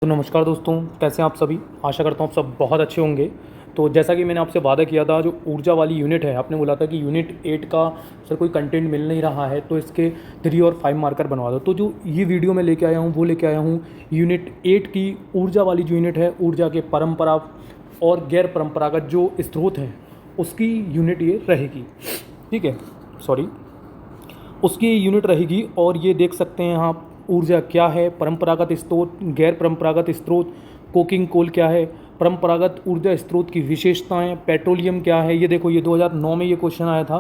तो नमस्कार दोस्तों, कैसे हैं आप सभी। आशा करता हूँ आप सब बहुत अच्छे होंगे। तो जैसा कि मैंने आपसे वादा किया था, जो ऊर्जा वाली यूनिट है, आपने बोला था कि यूनिट 8 का सर कोई कंटेंट मिल नहीं रहा है, तो इसके 3 और 5 मार्कर बनवा दो। तो जो ये वीडियो मैं लेके आया हूँ वो लेके आया हूँ यूनिट 8 की ऊर्जा वाली जो यूनिट है, ऊर्जा के परंपरा और गैर परंपरागत जो स्रोत हैं उसकी यूनिट ये रहेगी। ठीक है, सॉरी, उसकी यूनिट रहेगी। और ये देख सकते हैं आप, ऊर्जा क्या है, परंपरागत स्रोत, गैर परंपरागत स्रोत, कोकिंग कोल क्या है, परंपरागत ऊर्जा स्रोत की विशेषताएं, पेट्रोलियम क्या है। ये देखो, ये 2009 में ये क्वेश्चन आया था।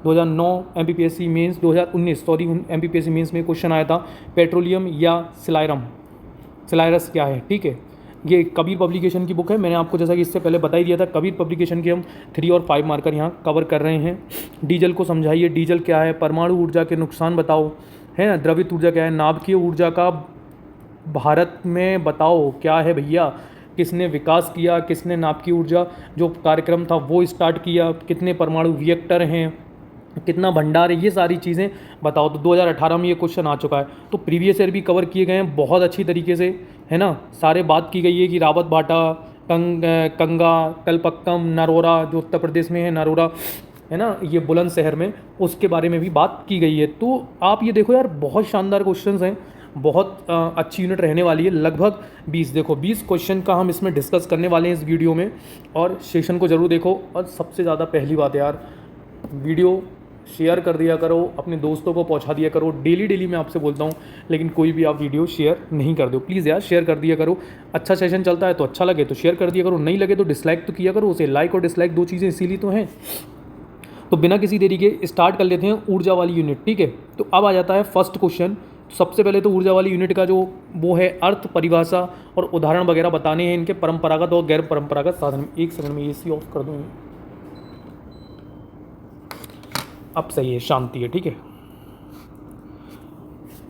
2009 MPPSC mains, 2019 sorry MPPSC mains में क्वेश्चन आया था, पेट्रोलियम या सिलायरम, सिलायरस क्या है। ठीक है, ये कबीर पब्लिकेशन की बुक है। मैंने आपको जैसा कि इससे पहले बता ही दिया था, कबीर पब्लिकेशन के हम 3 और 5 मार्कर यहाँ कवर कर रहे हैं। डीजल को समझाइए, डीजल क्या है, परमाणु ऊर्जा के नुकसान बताओ, है ना, द्रवित ऊर्जा क्या है, नाभिकीय ऊर्जा का भारत में बताओ क्या है भैया, किसने विकास किया, किसने नाभिकीय ऊर्जा जो कार्यक्रम था वो स्टार्ट किया, कितने परमाणु रिएक्टर हैं, कितना भंडार है, ये सारी चीज़ें बताओ। तो 2018 में ये क्वेश्चन आ चुका है। तो प्रीवियस ईयर भी कवर किए गए हैं बहुत अच्छी तरीके से, है ना। सारे बात की गई है कि रावत भाटा, कंगा, कलपक्कम, नरोरा जो उत्तर प्रदेश में है, नरोरा, है ना, ये बुलंदशहर में, उसके बारे में भी बात की गई है। तो आप ये देखो यार, बहुत शानदार क्वेश्चंस हैं, बहुत अच्छी यूनिट रहने वाली है। लगभग 20 क्वेश्चन का हम इसमें डिस्कस करने वाले हैं इस वीडियो में। और सेशन को ज़रूर देखो। और सबसे ज़्यादा पहली बात यार, वीडियो शेयर कर दिया करो, अपने दोस्तों को पहुंचा दिया करो। डेली डेली मैं आपसे बोलता हूं, लेकिन कोई भी आप वीडियो शेयर नहीं कर दो। प्लीज़ यार शेयर कर दिया करो। अच्छा सेशन चलता है तो अच्छा लगे तो शेयर कर दिया करो, नहीं लगे तो डिसलाइक तो किया करो उसे। लाइक और डिसलाइक दो चीज़ें इसीलिए तो हैं। तो बिना किसी देरी के स्टार्ट कर लेते हैं ऊर्जा वाली यूनिट। ठीक है, तो अब आ जाता है फर्स्ट क्वेश्चन। सबसे पहले तो ऊर्जा वाली यूनिट का जो वो है अर्थ, परिभाषा और उदाहरण वगैरह बताने हैं इनके, परंपरागत और गैर परंपरागत साधन। एक सेकंड में एसी ऑफ कर दूँ, अब सही है, शांति है। ठीक है,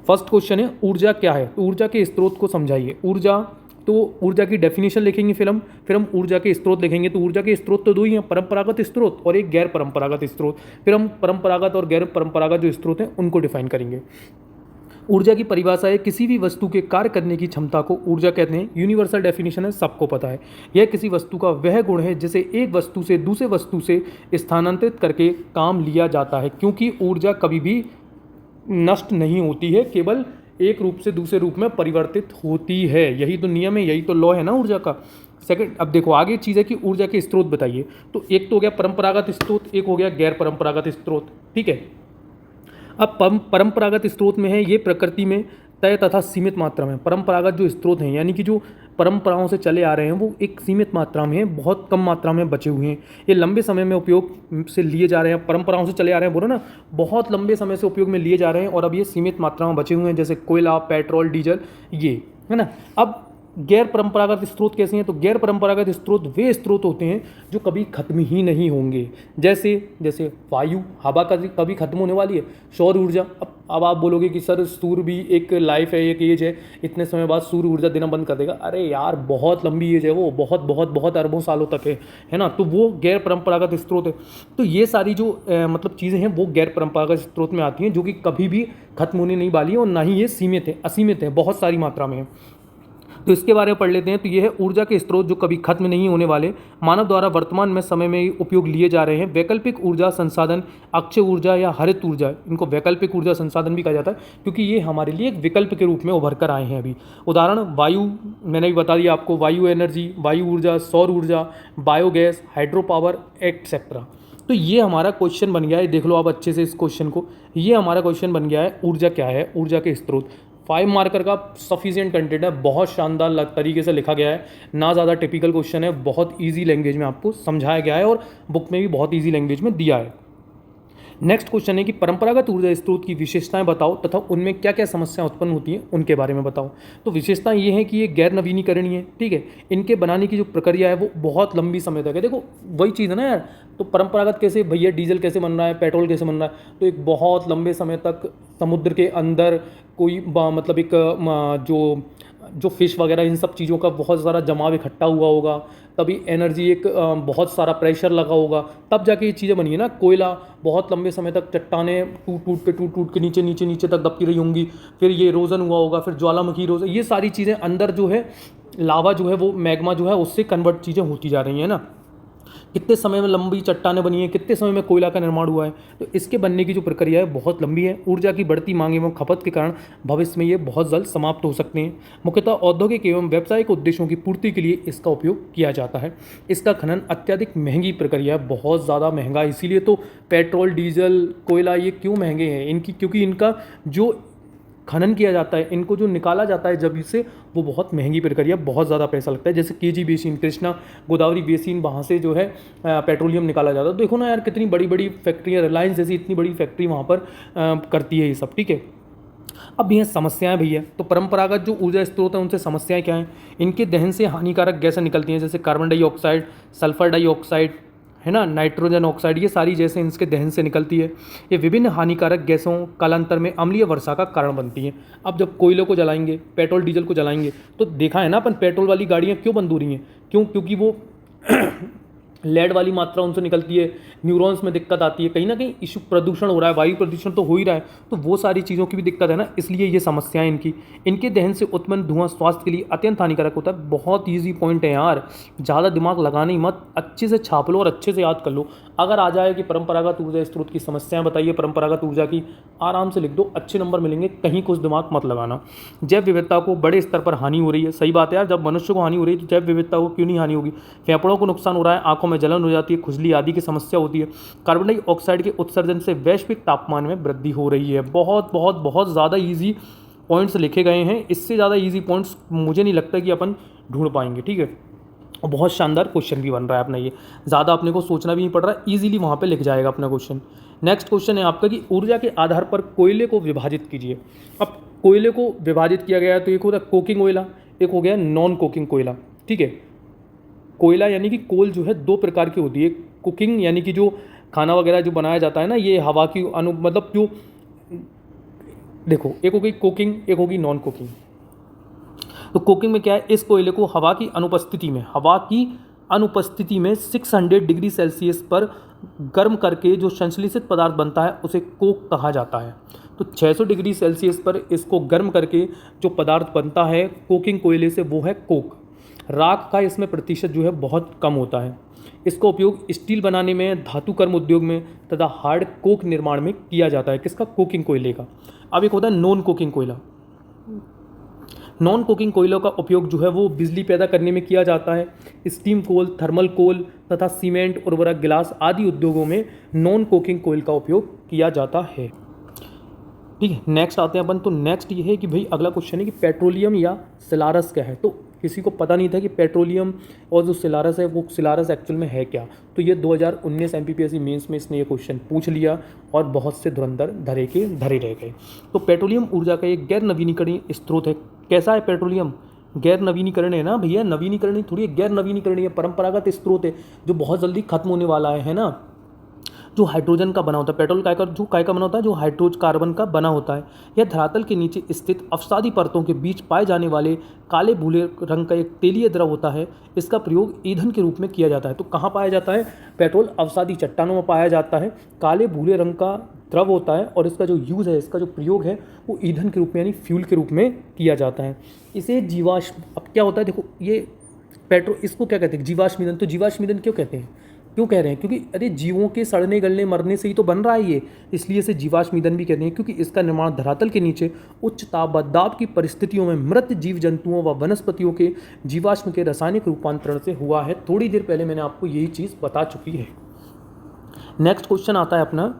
फर्स्ट क्वेश्चन है ऊर्जा क्या है। तो ऊर्जा के स्रोत को समझाइए। ऊर्जा, तो ऊर्जा की डेफिनेशन लिखेंगे, फिर हम ऊर्जा के स्रोत लिखेंगे। तो ऊर्जा के स्रोत तो दो ही हैं, परंपरागत स्रोत और एक गैर परंपरागत स्रोत। फिर हम परंपरागत और गैर परंपरागत जो स्रोत हैं उनको डिफाइन करेंगे। ऊर्जा की परिभाषा है किसी भी वस्तु के कार्य करने की क्षमता को ऊर्जा कहते हैं। यूनिवर्सल डेफिनेशन है, सबको पता है। यह किसी वस्तु का वह गुण है जिसे एक वस्तु से दूसरे वस्तु से स्थानांतरित करके काम लिया जाता है, क्योंकि ऊर्जा कभी भी नष्ट नहीं होती है, केवल एक रूप से दूसरे रूप में परिवर्तित होती है। यही तो नियम है, यही तो लॉ है ना ऊर्जा का। सेकंड, अब देखो आगे चीज़ है कि ऊर्जा के स्रोत बताइए। तो एक तो हो गया परंपरागत स्रोत, एक हो गया गैर परंपरागत स्रोत। ठीक है, अब परंपरागत स्रोत में है ये प्रकृति में तय तथा सीमित मात्रा में। परंपरागत जो स्रोत हैं, यानी कि जो परंपराओं से चले आ रहे हैं, वो एक सीमित मात्रा में हैं, बहुत कम मात्रा में बचे हुए हैं। ये लंबे समय में उपयोग से लिए जा रहे हैं, परंपराओं से चले आ रहे हैं, बोलो ना, बहुत लंबे समय से उपयोग में लिए जा रहे हैं, और अब ये सीमित मात्रा में बचे हुए हैं, जैसे कोयला, पेट्रोल, डीजल, ये, है ना। अब गैर परंपरागत स्रोत कैसे हैं। तो गैर परंपरागत स्रोत वे स्रोत होते हैं जो कभी खत्म ही नहीं होंगे। जैसे जैसे वायु, हवा का कभी खत्म होने वाली है। सौर ऊर्जा, अब आप बोलोगे कि सर सूर्य भी एक लाइफ है, एक एज है, इतने समय बाद सूर्य ऊर्जा देना बंद कर देगा। अरे यार, बहुत लंबी एज है वो, बहुत बहुत बहुत अरबों सालों तक है ना। तो वो गैर परंपरागत स्रोत है। तो ये सारी जो मतलब चीज़ें हैं वो गैर परंपरागत स्रोत में आती हैं, जो कि कभी भी खत्म होने नहीं वाली है, और ना ही ये सीमित है, असीमित है, बहुत सारी मात्रा में है। तो इसके बारे में पढ़ लेते हैं। तो ये है ऊर्जा के स्रोत जो कभी खत्म नहीं होने वाले, मानव द्वारा वर्तमान में समय में उपयोग लिए जा रहे हैं। वैकल्पिक ऊर्जा संसाधन, अक्षय ऊर्जा या हरित ऊर्जा, इनको वैकल्पिक ऊर्जा संसाधन भी कहा जाता है, क्योंकि ये हमारे लिए एक विकल्प के रूप में उभर कर आए हैं अभी। उदाहरण वायु, मैंने भी बता दिया आपको, वायु एनर्जी, वायु ऊर्जा, सौर ऊर्जा, बायोगैस, हाइड्रो पावर, एक्सेट्रा। तो ये हमारा क्वेश्चन बन गया है। देख लो आप अच्छे से इस क्वेश्चन को, ये हमारा क्वेश्चन बन गया है ऊर्जा क्या है, ऊर्जा के स्रोत। 5 मार्कर का सफिशिएंट कंटेंट है, बहुत शानदार तरीके से लिखा गया है, ना ज़्यादा टिपिकल क्वेश्चन है, बहुत इजी लैंग्वेज में आपको समझाया गया है, और बुक में भी बहुत इजी लैंग्वेज में दिया है। नेक्स्ट क्वेश्चन है कि परंपरागत ऊर्जा स्रोत की विशेषताएं बताओ तथा उनमें क्या क्या समस्याएं उत्पन्न होती हैं उनके बारे में बताओ। तो विशेषताएं ये हैं कि ये गैर नवीनीकरणीय है। ठीक है, इनके बनाने की जो प्रक्रिया है वो बहुत लंबी समय तक है। देखो वही चीज़ है ना यार, तो परंपरागत कैसे भैया, डीजल कैसे बन रहा है, पेट्रोल कैसे बन रहा है, तो एक बहुत लंबे समय तक समुद्र के अंदर कोई मतलब एक जो जो फिश वगैरह इन सब चीज़ों का बहुत सारा जमाव इकट्ठा हुआ होगा, तभी एनर्जी एक बहुत सारा प्रेशर लगा होगा, तब जाके ये चीज़ें बनी है ना। कोयला बहुत लंबे समय तक चट्टानें टूट टूट के नीचे नीचे नीचे तक दबती रही होंगी, फिर ये इरोजन हुआ होगा, फिर ज्वालामुखी इरोजन, ये सारी चीज़ें अंदर जो है लावा जो है वो मैग्मा जो है उससे कन्वर्ट चीज़ें होती जा रही हैं ना। कितने समय में लंबी चट्टानें बनी हैं, कितने समय में कोयला का निर्माण हुआ है। तो इसके बनने की जो प्रक्रिया है बहुत लंबी है। ऊर्जा की बढ़ती मांग एवं खपत के कारण भविष्य में ये बहुत जल्द समाप्त हो सकते हैं। मुख्यतः औद्योगिक एवं व्यावसायिक उद्देश्यों की पूर्ति के लिए इसका उपयोग किया जाता है। इसका खनन अत्यधिक महंगी प्रक्रिया है, बहुत ज़्यादा महंगा। इसीलिए तो पेट्रोल, डीजल, कोयला ये क्यों महंगे हैं इनकी, क्योंकि इनका जो खनन किया जाता है, इनको जो निकाला जाता है जब से, वो बहुत महंगी प्रक्रिया, बहुत ज़्यादा पैसा लगता है। जैसे KG basin, Krishna Godavari basin, वहाँ से जो है पेट्रोलियम निकाला जाता है। तो देखो ना यार कितनी बड़ी बड़ी फैक्ट्रियाँ, रिलायंस जैसी इतनी बड़ी फैक्ट्री वहाँ पर करती है ये सब, ठीक है। अब ये समस्याएं भैया, तो परंपरागत जो ऊर्जा स्रोत हैं उनसे समस्याएं क्या हैं। इनके दहन से हानिकारक गैसें निकलती हैं, जैसे कार्बन डाइऑक्साइड, सल्फर डाइऑक्साइड, है ना, नाइट्रोजन ऑक्साइड, ये सारी जैसे इसके दहन से निकलती है। ये विभिन्न हानिकारक गैसों कालांतर में अम्लीय वर्षा का कारण बनती हैं। अब जब कोयले को जलाएंगे, पेट्रोल डीजल को जलाएंगे, तो देखा है ना अपन पेट्रोल वाली गाड़ियाँ क्यों बंद हो रही हैं, क्योंकि वो लेड वाली मात्रा उनसे निकलती है, न्यूरॉन्स में दिक्कत आती है, कहीं ना कहीं इशू, प्रदूषण हो रहा है, वायु प्रदूषण तो हो ही रहा है, तो वो सारी चीज़ों की भी दिक्कत है ना, इसलिए ये समस्याएं इनके दहन से उत्पन्न धुआं स्वास्थ्य के लिए अत्यंत हानिकारक होता है। बहुत ईजी पॉइंट है यार, ज़्यादा दिमाग लगाना ही मत, अच्छे से छाप लो और अच्छे से याद कर लो। अगर आ जाए कि परंपरागत ऊर्जा स्रोत की समस्याएं बताइए परंपरागत ऊर्जा की, आराम से लिख दो, अच्छे नंबर मिलेंगे, कहीं कुछ दिमाग मत लगाना। जैव विविधता को बड़े स्तर पर हानि हो रही है, सही बात है यार, जब मनुष्य को हानि हो रही है तो जैव विविधता को क्यों नहीं हानि होगी। फेफड़ों को नुकसान हो रहा है, आंखों में जलन हो जाती है, खुजली आदि की समस्या होती है। कार्बन डाइऑक्साइड के उत्सर्जन से वैश्विक तापमान में वृद्धि हो रही है। बहुत बहुत बहुत ज़्यादा ईजी पॉइंट्स लिखे गए हैं, इससे ज़्यादा ईजी पॉइंट्स मुझे नहीं लगता कि अपन ढूंढ पाएंगे, ठीक है। और बहुत शानदार क्वेश्चन भी बन रहा है अपना, ये ज़्यादा अपने को सोचना भी नहीं पड़ रहा, ईजिली वहाँ पे लिख जाएगा अपना क्वेश्चन। नेक्स्ट क्वेश्चन है आपका कि ऊर्जा के आधार पर कोयले को विभाजित कीजिए। अब कोयले को विभाजित किया गया है, तो एक होता है कोकिंग कोयला, एक हो गया नॉन कोकिंग कोयला, ठीक है। कोयला यानी कि कोल जो है दो प्रकार की होती है। कुकिंग यानी कि जो खाना वगैरह जो बनाया जाता है ना, ये हवा की मतलब जो, देखो एक हो गई कुकिंग, एक होगी नॉन कुकिंग। तो कुकिंग में क्या है, इस कोयले को हवा की अनुपस्थिति में 600 डिग्री सेल्सियस पर गर्म करके जो संश्लेषित पदार्थ बनता है उसे कोक कहा जाता है। तो 600 डिग्री सेल्सियस पर इसको गर्म करके जो पदार्थ बनता है कोकिंग कोयले से, वो है कोक। राख का इसमें प्रतिशत जो है बहुत कम होता है। इसका उपयोग स्टील बनाने में, धातु कर्म उद्योग में तथा हार्ड कोक निर्माण में किया जाता है। किसका? कोकिंग कोयले का। अब एक होता है नॉन कोकिंग कोयला। नॉन कोकिंग कोयलों का उपयोग जो है वो बिजली पैदा करने में किया जाता है। स्टीम कोल, थर्मल कोल तथा सीमेंट, उर्वरक, गिलास आदि उद्योगों में नॉन कोकिंग कोयल का उपयोग किया जाता है। ठीक है, नेक्स्ट आते हैं अपन। तो नेक्स्ट ये है कि भाई अगला क्वेश्चन है कि पेट्रोलियम या सिलारस क्या है। तो किसी को पता नहीं था कि पेट्रोलियम और जो सिलारस है वो सिलारस एक्चुअल में है क्या। तो ये 2019 MPPSC मेंस में इसने ये क्वेश्चन पूछ लिया और बहुत से धुरंधर धरे रह गए। तो पेट्रोलियम ऊर्जा का एक गैर नवीनीकरणीय स्रोत है। कैसा है पेट्रोलियम? गैर नवीनीकरण है ना भैया, नवीनीकरण थोड़ी गैर नवीनीकरणीय, परंपरागत स्रोत है जो बहुत जल्दी खत्म होने वाला है ना। जो हाइड्रोजन का बना होता है, पेट्रोल काय का बना होता है, जो हाइड्रोकार्बन का बना होता है। यह धरातल के नीचे स्थित अवसादी परतों के बीच पाए जाने वाले काले भूरे रंग का एक तेलीय द्रव होता है। इसका प्रयोग ईंधन के रूप में किया जाता है। तो कहाँ पाया जाता है? पेट्रोल अवसादी चट्टानों में पाया जाता है, काले भूरे रंग का द्रव होता है और इसका जो यूज़ है, इसका जो प्रयोग है वो ईंधन के रूप में यानी फ्यूल के रूप में किया जाता है। इसे जीवाश्म, अब क्या होता है देखो, ये पेट्रोल, इसको क्या कहते हैं? जीवाश्म ईंधन। तो जीवाश्म ईंधन क्यों कहते हैं, क्यों कह रहे हैं? क्योंकि अरे जीवों के सड़ने गलने मरने से ही तो बन रहा है ये, इसलिए इसे जीवाश्म ईंधन भी कहते हैं। क्योंकि इसका निर्माण धरातल के नीचे उच्च ताप व दाब की परिस्थितियों में मृत जीव जंतुओं व वनस्पतियों के जीवाश्म के रासायनिक रूपांतरण से हुआ है। थोड़ी देर पहले मैंने आपको यही चीज़ बता चुकी है। नेक्स्ट क्वेश्चन आता है अपना।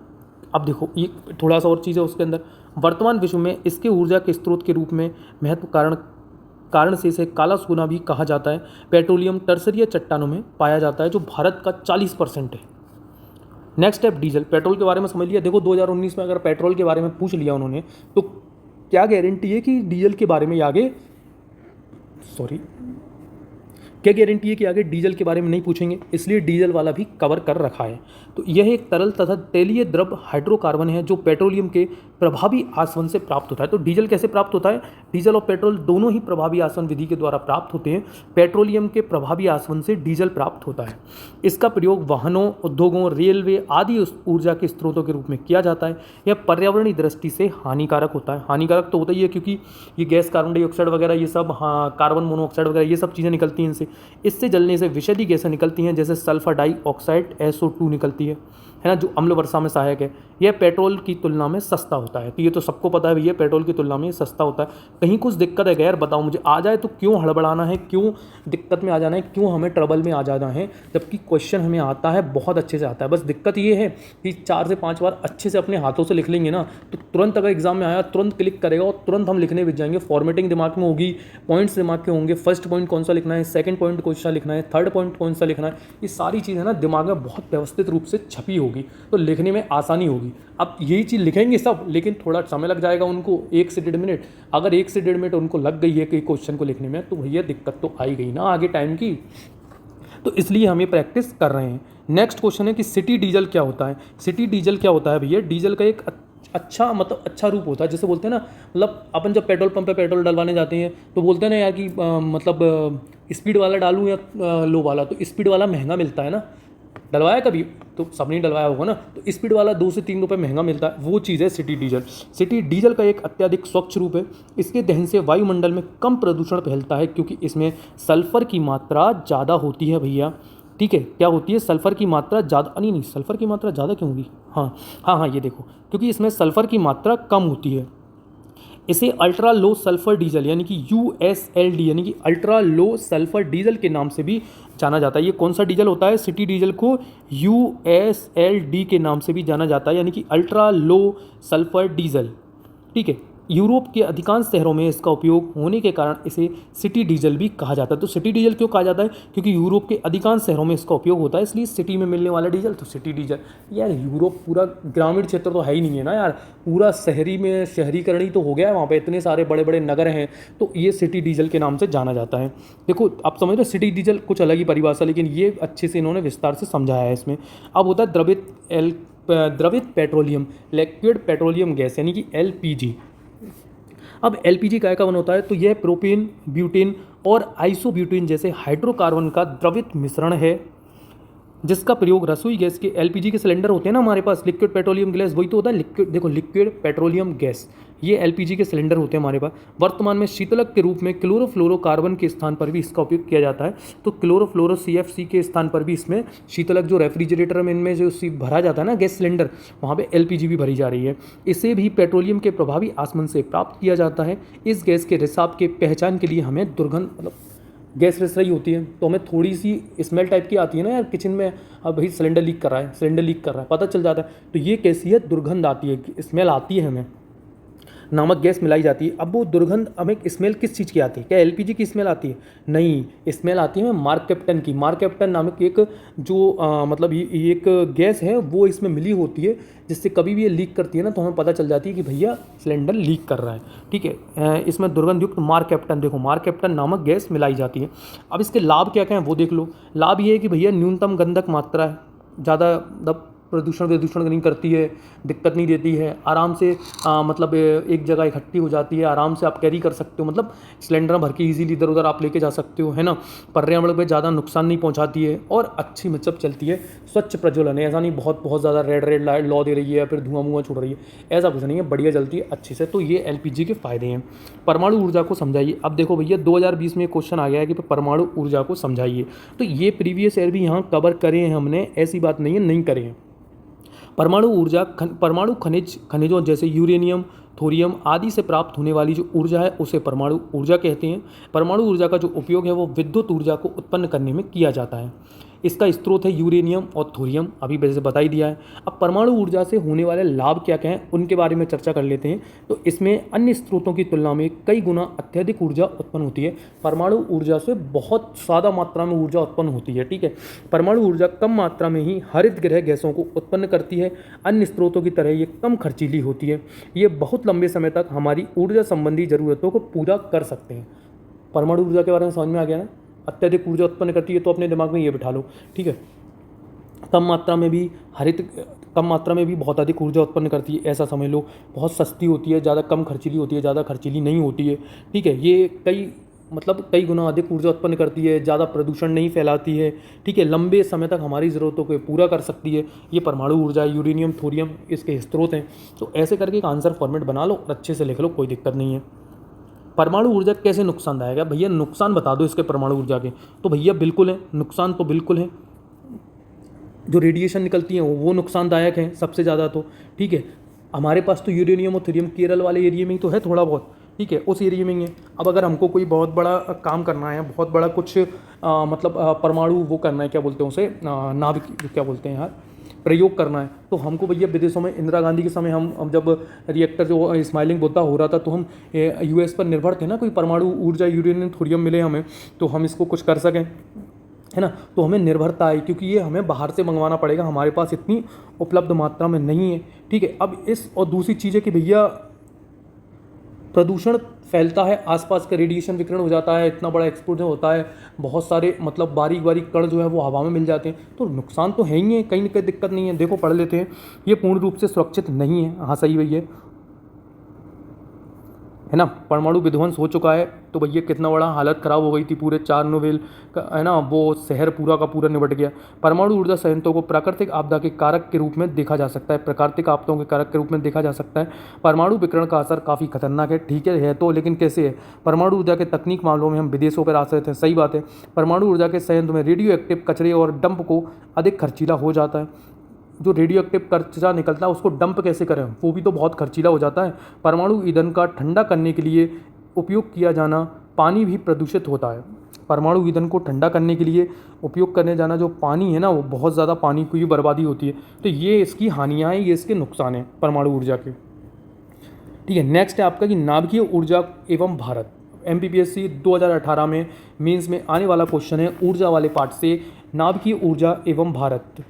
अब देखो ये थोड़ा सा और चीज़ है उसके अंदर। वर्तमान विश्व में इसके ऊर्जा के स्रोत के रूप में महत्व कारण से इसे काला सोना भी कहा जाता है। पेट्रोलियम टर्सरीय चट्टानों में पाया जाता है जो भारत का 40% है। नेक्स्ट है डीजल। पेट्रोल के बारे में समझ लिया। देखो 2019 में अगर पेट्रोल के बारे में पूछ लिया उन्होंने तो क्या गारंटी है कि डीजल के बारे में आगे क्या गारंटी है कि आगे डीजल के बारे में नहीं पूछेंगे, इसलिए डीजल वाला भी कवर कर रखा है। तो यह एक तरल तथा तैलीय द्रव हाइड्रोकार्बन है जो पेट्रोलियम के प्रभावी आसवन से प्राप्त होता है। तो डीजल कैसे प्राप्त होता है? डीजल और पेट्रोल दोनों ही प्रभावी आसवन विधि के द्वारा प्राप्त होते हैं। पेट्रोलियम के प्रभावी आसवन से डीजल प्राप्त होता है। इसका प्रयोग वाहनों, उद्योगों, रेलवे आदि ऊर्जा के स्रोतों के रूप में किया जाता है। यह पर्यावरणीय दृष्टि से हानिकारक होता है। हानिकारक तो होता ही है क्योंकि ये गैस कार्बन डाइऑक्साइड वगैरह ये सब, कार्बन मोनोऑक्साइड वगैरह ये सब चीज़ें निकलती हैं इनसे। इससे जलने से विषैली गैसें निकलती हैं, जैसे सल्फर डाइऑक्साइड SO2 निकलती है ना, जो अम्ल वर्षा में सहायक है। यह पेट्रोल की तुलना में सस्ता होता है। तो ये तो सबको पता है भैया, पेट्रोल की तुलना में ये सस्ता होता है। कहीं कुछ दिक्कत है यार, बताओ मुझे, आ जाए तो क्यों हड़बड़ाना है, क्यों दिक्कत में आ जाना है, क्यों हमें ट्रबल में आ जाना है, जबकि क्वेश्चन हमें आता है, बहुत अच्छे से आता है। बस दिक्कत ये है कि 4 से 5 बार अच्छे से अपने हाथों से लिख लेंगे ना, तो तुरंत अगर एग्जाम में आया तुरंत क्लिक करेगा और तुरंत हम लिखने भी जाएंगे। फॉर्मेटिंग दिमाग में होगी, पॉइंट्स दिमाग के होंगे, फर्स्ट पॉइंट कौन सा लिखना है, सेकंड पॉइंट कौन सा लिखना है, थर्ड पॉइंट कौन सा लिखना है, ये सारी चीज़ें ना दिमाग में बहुत व्यवस्थित रूप से छपी होगी, तो लिखने में आसानी होगी। अब यही चीज़ लिखेंगे सब, लेकिन थोड़ा समय लग जाएगा उनको, 1 से 1.5 मिनट। अगर 1 से 1.5 मिनट उनको लग गई है कि क्वेश्चन को लिखने में, तो भैया दिक्कत तो आई गई ना आगे टाइम की। तो इसलिए हम ये प्रैक्टिस कर रहे हैं। नेक्स्ट क्वेश्चन है कि सिटी डीजल क्या होता है। सिटी डीजल क्या होता है भैया? डीजल का एक अच्छा मतलब अच्छा रूप होता है। जैसे बोलते हैं ना, मतलब अपन जब पेट्रोल पंप पे पेट्रोल डलवाने जाते हैं तो बोलते हैं ना यार कि मतलब स्पीड वाला डालूं या लो वाला, तो स्पीड वाला महंगा मिलता है ना। डलवाया कभी? तो सबने डलवाया होगा ना। तो स्पीड वाला 2 से 3 रुपये महंगा मिलता है, वो चीज़ है सिटी डीजल। सिटी डीजल का एक अत्यधिक स्वच्छ रूप है। इसके दहन से वायुमंडल में कम प्रदूषण फैलता है, क्योंकि इसमें सल्फर की मात्रा ज़्यादा होती है भैया। ठीक है, क्या होती है? सल्फर की मात्रा ज़्यादा, नहीं सल्फर की मात्रा ज़्यादा क्यों होगी? हाँ, ये देखो, क्योंकि इसमें सल्फर की मात्रा कम होती है। इसे अल्ट्रा लो सल्फर डीजल यानी कि USLD यानी कि अल्ट्रा लो सल्फर डीजल के नाम से भी जाना जाता है। ये कौन सा डीजल होता है? सिटी डीजल को USLD के नाम से भी जाना जाता है, यानी कि अल्ट्रा लो सल्फर डीजल। ठीक है, यूरोप के अधिकांश शहरों में इसका उपयोग होने के कारण इसे सिटी डीजल भी कहा जाता है। तो सिटी डीजल क्यों कहा जाता है? क्योंकि यूरोप के अधिकांश शहरों में इसका उपयोग होता है, इसलिए सिटी में मिलने वाला डीजल तो सिटी डीजल। यार यूरोप पूरा ग्रामीण क्षेत्र तो है ही नहीं है ना यार, पूरा शहरी में शहरीकरण ही तो हो गया है, वहाँ पे इतने सारे बड़े बड़े नगर हैं, तो ये सिटी डीजल के नाम से जाना जाता है। देखो आप समझ रहे, सिटी डीजल कुछ अलग ही परिभाषा, लेकिन ये अच्छे से इन्होंने विस्तार से समझाया है इसमें। अब होता है द्रवित पेट्रोलियम, लिक्विड पेट्रोलियम गैस यानी कि LPG। अब LPG काय का बन होता है? तो यह प्रोपेन, ब्यूटेन और आइसोब्यूटेन जैसे हाइड्रोकार्बन का द्रवित मिश्रण है, जिसका प्रयोग रसोई गैस के LPG के सिलेंडर होते हैं ना हमारे पास, लिक्विड पेट्रोलियम गैस, वही तो होता है लिक्विड। देखो लिक्विड पेट्रोलियम गैस, ये LPG के सिलेंडर होते हैं हमारे पास। वर्तमान में शीतलक के रूप में क्लोरोफ्लोरोकार्बन के स्थान पर भी इसका उपयोग किया जाता है। तो क्लोरोफ्लोरो CFC के स्थान पर भी इसमें शीतलक, जो रेफ्रिजरेटर में इनमें जो भरा जाता है ना गैस सिलेंडर, वहाँ पे LPG भी भरी जा रही है। इसे भी पेट्रोलियम के प्रभावी आसमन से प्राप्त किया जाता है। इस गैस के रिसाव के पहचान के लिए हमें दुर्गंध, मतलब गैस रिस रही होती है तो हमें थोड़ी सी स्मेल टाइप की आती है ना यार किचन में, अब भाई सिलेंडर लीक कर रहा है, पता चल जाता है। तो ये कैसी है? दुर्गंध आती है, स्मेल आती है हमें, नामक गैस मिलाई जाती है। अब वो दुर्गंध हमें स्मेल किस चीज़ की आती है? क्या LPG की स्मेल आती है? नहीं, स्मेल आती है हमें मार्क कैप्टन की। मार्क कैप्टन नामक एक जो मतलब एक गैस है, वो इसमें मिली होती है, जिससे कभी भी ये लीक करती है ना तो हमें पता चल जाती है कि भैया सिलेंडर लीक कर रहा है। ठीक है, इसमें दुर्गंध युक्त मार्क कैप्टन, देखो मार्क कैप्टन नामक गैस मिलाई जाती है। अब इसके लाभ क्या क्या हैं वो देख लो। लाभ ये है कि भैया न्यूनतम गंधक मात्रा है, ज़्यादा प्रदूषण नहीं करती है, दिक्कत नहीं देती है, आराम से मतलब एक जगह इकट्ठी हो जाती है, आराम से आप कैरी कर सकते हो, मतलब सिलेंडर भर के इजीली इधर उधर आप लेके जा सकते हो, है ना। पर्यावरण पे ज़्यादा नुकसान नहीं पहुंचाती है और अच्छी मतलब चलती है। स्वच्छ प्रज्वलन है, ऐसा नहीं बहुत ज़्यादा रेड लाइट लौ दे रही है या फिर धुआं छोड़ रही है, ऐसा कुछ नहीं है, बढ़िया चलती है अच्छे से। तो ये LPG के फ़ायदे हैं। परमाणु ऊर्जा को समझाइए। अब देखो भैया 2020 में क्वेश्चन आ गया है कि परमाणु ऊर्जा को समझाइए। तो ये प्रीवियस ईयर भी यहाँ कवर करे हैं हमने, ऐसी बात नहीं है नहीं करे हैं। परमाणु ऊर्जा परमाणु खनिजों जैसे यूरेनियम, थोरियम आदि से प्राप्त होने वाली जो ऊर्जा है उसे परमाणु ऊर्जा कहते हैं। परमाणु ऊर्जा का जो उपयोग है वो विद्युत ऊर्जा को उत्पन्न करने में किया जाता है। इसका स्रोत है यूरेनियम और थोरियम, अभी वैसे बता ही दिया है। अब परमाणु ऊर्जा से होने वाले लाभ क्या क्या हैं उनके बारे में चर्चा कर लेते हैं। तो इसमें अन्य स्रोतों की तुलना में कई गुना अत्यधिक ऊर्जा उत्पन्न होती है। परमाणु ऊर्जा से बहुत ज़्यादा मात्रा में ऊर्जा उत्पन्न होती है। ठीक है, परमाणु ऊर्जा कम मात्रा में ही हरित गृह गैसों को उत्पन्न करती है। अन्य स्रोतों की तरह ये कम खर्चीली होती है। ये बहुत लंबे समय तक हमारी ऊर्जा संबंधी ज़रूरतों को पूरा कर सकते हैं। परमाणु ऊर्जा के बारे में समझ में आ गया ना। अत्यधिक ऊर्जा उत्पन्न करती है, तो अपने दिमाग में ये बिठा लो, ठीक है। कम मात्रा में भी कम मात्रा में भी बहुत अधिक ऊर्जा उत्पन्न करती है, ऐसा समझ लो। बहुत सस्ती होती है, ज़्यादा कम खर्चीली होती है, ज़्यादा खर्चीली नहीं होती है, ठीक है। ये कई गुना अधिक ऊर्जा उत्पन्न करती है, ज़्यादा प्रदूषण नहीं फैलाती है, ठीक है। लंबे समय तक हमारी ज़रूरतों को पूरा कर सकती है। ये परमाणु ऊर्जा, यूरेनियम, थोरियम इसके स्रोत हैं। तो ऐसे करके एक आंसर फॉर्मेट बना लो, अच्छे से लिख लो, कोई दिक्कत नहीं है। परमाणु ऊर्जा कैसे नुकसानदायक है? भैया नुकसान बता दो इसके परमाणु ऊर्जा के। तो भैया बिल्कुल है, नुकसान तो बिल्कुल है। जो रेडिएशन निकलती हैं वो नुकसानदायक है सबसे ज़्यादा, तो ठीक है। हमारे पास तो यूरेनियम और थोरियम केरल वाले एरिया में ही तो है थोड़ा बहुत, ठीक है, उस एरिया में ही है। अब अगर हमको कोई बहुत बड़ा काम करना है, बहुत बड़ा कुछ परमाणु वो करना है, क्या बोलते हैं उसे, नाभिक क्या बोलते हैं यार, प्रयोग करना है, तो हमको भैया विदेशों में इंदिरा गांधी के समय हम जब रिएक्टर जो स्माइलिंग बुद्धा हो रहा था, तो हम यूएस पर निर्भर थे ना, कोई परमाणु ऊर्जा यूरेनियम थोरियम मिले हमें, तो हम इसको कुछ कर सकें, है ना। तो हमें निर्भरता है, क्योंकि ये हमें बाहर से मंगवाना पड़ेगा, हमारे पास इतनी उपलब्ध मात्रा में नहीं है, ठीक है। अब और दूसरी चीज़ है कि भैया प्रदूषण फैलता है, आसपास का रेडिएशन विकिरण हो जाता है, इतना बड़ा एक्सपोजर होता है, बहुत सारे बारीक बारीक कण जो है वो हवा में मिल जाते हैं, तो नुकसान तो है ही है, कहीं ना कहीं दिक्कत नहीं है। देखो पढ़ लेते हैं, ये पूर्ण रूप से सुरक्षित नहीं है, हाँ सही भैया, है ना। परमाणु विध्वंस हो चुका है, तो भैया कितना बड़ा हालत ख़राब हो गई थी, पूरे चारनोबिल का, है ना, वो शहर पूरा का पूरा निपट गया। परमाणु ऊर्जा संयंत्रों को प्राकृतिक आपदा के कारक के रूप में देखा जा सकता है, प्राकृतिक आपदाओं के कारक के रूप में देखा जा सकता है। परमाणु विकिरण का असर काफ़ी खतरनाक है, ठीक है तो, लेकिन कैसे है? परमाणु ऊर्जा के तकनीक मामलों में हम विदेशों पर आश्रित हैं, सही बात है। परमाणु ऊर्जा के संयंत्र में रेडियो एक्टिव कचरे और डंप को अधिक खर्चीला हो जाता है। जो रेडियो एक्टिव कचरा निकलता है उसको डंप कैसे करें, वो भी तो बहुत खर्चीला हो जाता है। परमाणु ईंधन का ठंडा करने के लिए उपयोग किया जाना पानी भी प्रदूषित होता है। परमाणु ईंधन को ठंडा करने के लिए उपयोग करने जाना जो पानी है ना, वो बहुत ज़्यादा पानी की बर्बादी होती है। तो ये इसकी हानियाँ हैं, ये इसके नुकसान हैं परमाणु ऊर्जा के, ठीक है। नेक्स्ट है आपका कि नाभिकीय ऊर्जा एवं भारत। MPPSC 2018 में मेंस में आने वाला क्वेश्चन है ऊर्जा वाले पार्ट से, नाभिकीय ऊर्जा एवं भारत।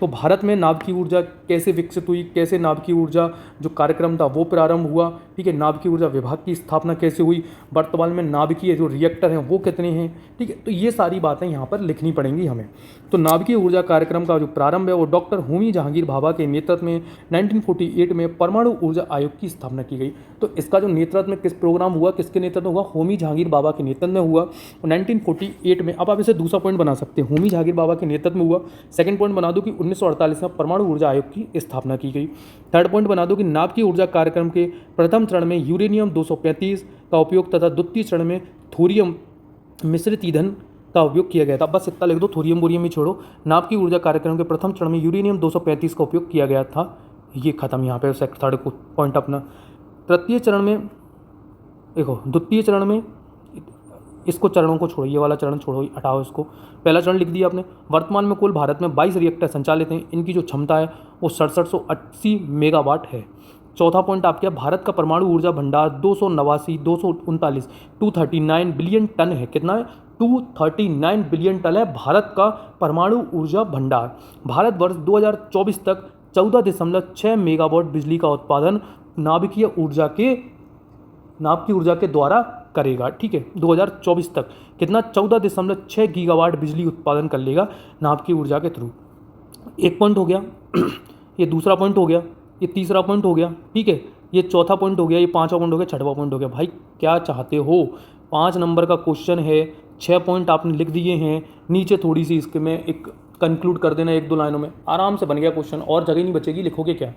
तो भारत में नाभिकीय ऊर्जा कैसे विकसित हुई, कैसे नाभिकीय ऊर्जा जो कार्यक्रम था वो प्रारंभ हुआ, ठीक है। नाभिकीय ऊर्जा विभाग की स्थापना कैसे हुई, वर्तमान में नाभिकीय जो रिएक्टर हैं वो कितने हैं, ठीक है। तो ये सारी बातें यहाँ पर लिखनी पड़ेंगी हमें। तो नाभिकीय ऊर्जा कार्यक्रम का जो प्रारंभ है वो डॉक्टर होमी जहांगीर भाभा के नेतृत्व में 1948 में परमाणु ऊर्जा आयोग की स्थापना की गई। तो इसका जो नेतृत्व में किस प्रोग्राम हुआ, किसके नेतृत्व में हुआ, होमी जहांगीर भाभा के नेतृत्व में हुआ 1948 में। अब आप इसे दूसरा पॉइंट बना सकते हैं, होमी जहांगीर भाभा के नेतृत्व में हुआ। सेकंड पॉइंट बना दो कि 1948 में परमाणु ऊर्जा आयोग की स्थापना की गई। थर्ड पॉइंट बना दो कि नाभिकीय ऊर्जा कार्यक्रम के प्रथम चरण में यूरेनियम 235 का उपयोग तथा द्वितीय चरण में थोरियम मिश्रित ईंधन का उपयोग किया गया था। बस इतना लिख दो, थोरियम बोरियम ही छोड़ो। नाभिकीय ऊर्जा कार्यक्रम के प्रथम चरण में यूरेनियम 235 का उपयोग किया गया था, ये खत्म यहाँ पे थर्ड पॉइंट अपना। तृतीय चरण में देखो, द्वितीय चरण में इसको चरणों को छोड़ो, ये वाला चरण छोड़ो, हटाओ इसको। पहला चरण लिख दिया आपने। वर्तमान में कुल भारत में 22 रिएक्टर संचालित हैं, इनकी जो क्षमता है वो 6780 मेगावाट है। चौथा पॉइंट आपके, भारत का परमाणु ऊर्जा भंडार 239 बिलियन टन है। कितना है? 239 बिलियन टन है भारत का परमाणु ऊर्जा भंडार। भारत वर्ष 2024 तक 14.6 मेगावाट बिजली का उत्पादन नाभिकीय ऊर्जा के द्वारा करेगा, ठीक है। 2024 तक कितना? 14.6 गीगावाट बिजली उत्पादन कर लेगा नाभिकीय ऊर्जा के थ्रू। एक पॉइंट हो गया, ये दूसरा पॉइंट हो गया, ये तीसरा पॉइंट हो गया, ठीक है, ये चौथा पॉइंट हो गया, ये पांचवा पॉइंट हो गया, छठवां पॉइंट हो गया। भाई क्या चाहते हो? 5 नंबर का क्वेश्चन है, 6 पॉइंट आपने लिख दिए हैं, नीचे थोड़ी सी इसके में एक कंक्लूड कर देना 1-2 लाइनों में, आराम से बन गया क्वेश्चन, और जगह नहीं बचेगी, लिखोगे क्या,